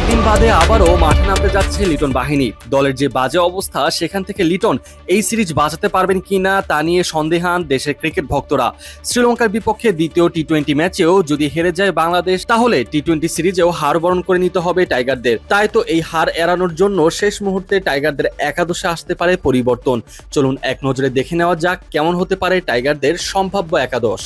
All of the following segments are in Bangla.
একদিন বাদে আবারও মাঠে নামতে যাচ্ছে লিটন বাহিনী। দলের যে বাজে অবস্থা সেখান থেকে লিটন এই সিরিজ বাঁচাতে পারবেন কিনা তা নিয়ে সন্দেহান দেশের ক্রিকেট ভক্তরা। শ্রীলঙ্কার বিপক্ষে দ্বিতীয় টি-20 ম্যাচেও যদি হেরে যায় বাংলাদেশ, তাহলে টি-20 সিরিজেও হার বরণ করে নিতে হবে টাইগারদের। তাই তো এই হার এড়ানোর জন্য শেষ মুহূর্তে টাইগারদের একাদশে আসতে পারে পরিবর্তন। চলুন এক নজরে দেখে নেওয়া যাক কেমন হতে পারে টাইগারদের সম্ভাব্য একাদশ।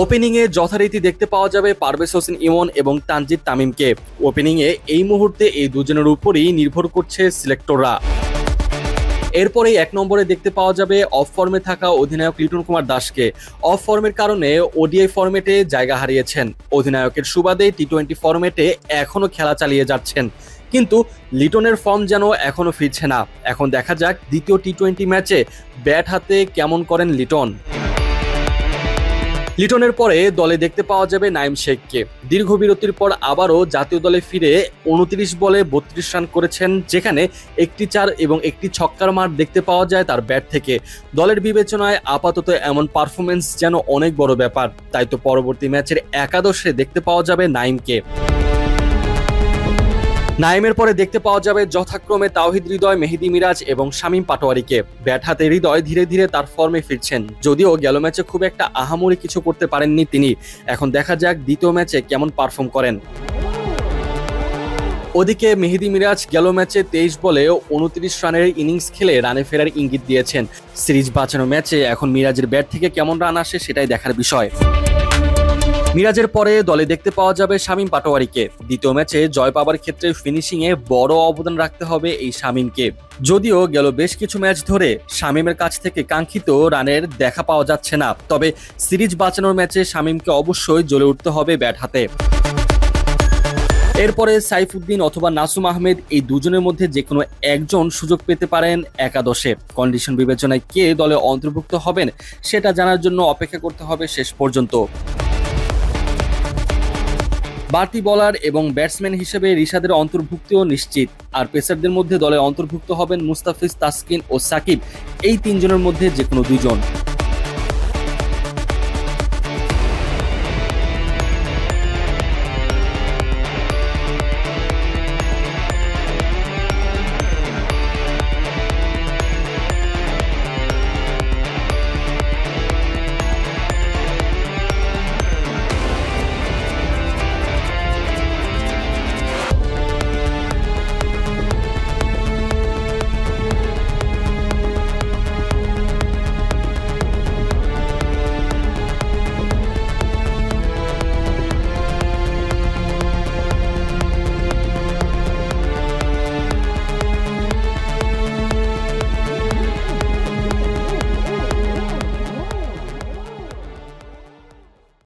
ওপেনিংয়ে যথারীতি দেখতে পাওয়া যাবে পারভেজ হোসেন ইমন এবং তানজিদ তামিমকে। ওপেনিংয়ে এই মুহূর্তে এই দুজনের উপরই নির্ভর করছে সিলেক্টররা। এরপরে এক নম্বরে দেখতে পাওয়া যাবে অফ ফর্মে থাকা অধিনায়ক লিটন কুমার দাসকে। অফ ফর্মের কারণে ওডিআই ফরম্যাটে জায়গা হারিয়েছেন। অধিনায়কের সুবাদে টি-20 ফরম্যাটে এখনো খেলা চালিয়ে যাচ্ছেন, কিন্তু লিটনের ফর্ম যেন এখনো ফিরছে না। এখন দেখা যাক দ্বিতীয় টি-20 ম্যাচে ব্যাট হাতে কেমন করেন লিটন। লিটনের পরে দলে দেখতে পাওয়া যাবে নাঈম শেখকে। দীর্ঘ বিরতির পর আবারও জাতীয় দলে ফিরে 29 বলে 32 রান করেছেন, যেখানে একটি 4 এবং একটি ছক্কার মার দেখতে পাওয়া যায় তার ব্যাট থেকে। দলের বিবেচনায় আপাতত এমন পারফরমেন্স যেন অনেক বড় ব্যাপার। তাই তো পরবর্তী ম্যাচের একাদশে দেখতে পাওয়া যাবে নাঈমকে। নাঈমের পরে দেখতে পাওয়া যাবে যথাক্রমে তাওহিদ হৃদয়, মেহেদী মিরাজ এবং শামীম পাটোয়ারিকে। ব্যাট হাতে হৃদয় ধীরে ধীরে তার ফর্মে ফিরছেন, যদিও গেল ম্যাচে খুব একটা আহামরি কিছু করতে পারেননি তিনি। এখন দেখা যাক দ্বিতীয় ম্যাচে কেমন পারফর্ম করেন। ওদিকে মেহেদী মিরাজ গেল ম্যাচে 23 বলে 29 রানের ইনিংস খেলে রানে ফেরার ইঙ্গিত দিয়েছেন। সিরিজ বাঁচানো ম্যাচে এখন মিরাজের ব্যাট থেকে কেমন রান আসে সেটাই দেখার বিষয়। মিরাজের পরে দলে দেখতে পাওয়া যাবে শামীম পাটোয়ারিকে। দ্বিতীয় ম্যাচে জয় পাবার ক্ষেত্রে ফিনিশিংয়ে বড় অবদান রাখতে হবে এই শামীমকে। যদিও গেল বেশ কিছু ম্যাচ ধরে শামীমের কাছ থেকে কাঙ্ক্ষিত রানের দেখা পাওয়া যাচ্ছে না, তবে সিরিজ বাঁচানোর ম্যাচে শামীমকে অবশ্যই জ্বলে উঠতে হবে ব্যাট হাতে। এরপরে সাইফুদ্দিন অথবা নাসুম আহমেদ, এই দুজনের মধ্যে যে কোনো একজন সুযোগ পেতে পারেন একাদশে। কন্ডিশন বিবেচনায় কে দলে অন্তর্ভুক্ত হবেন সেটা জানার জন্য অপেক্ষা করতে হবে শেষ পর্যন্ত। বাড়তি বোলার এবং ব্যাটসম্যান হিসেবে রিশাদের অন্তর্ভুক্তিও নিশ্চিত। আর পেসারদের মধ্যে দলে অন্তর্ভুক্ত হবেন মুস্তাফিজ, তাসকিন ও সাকিব। এই তিনজনের মধ্যে যে কোনো দুজন।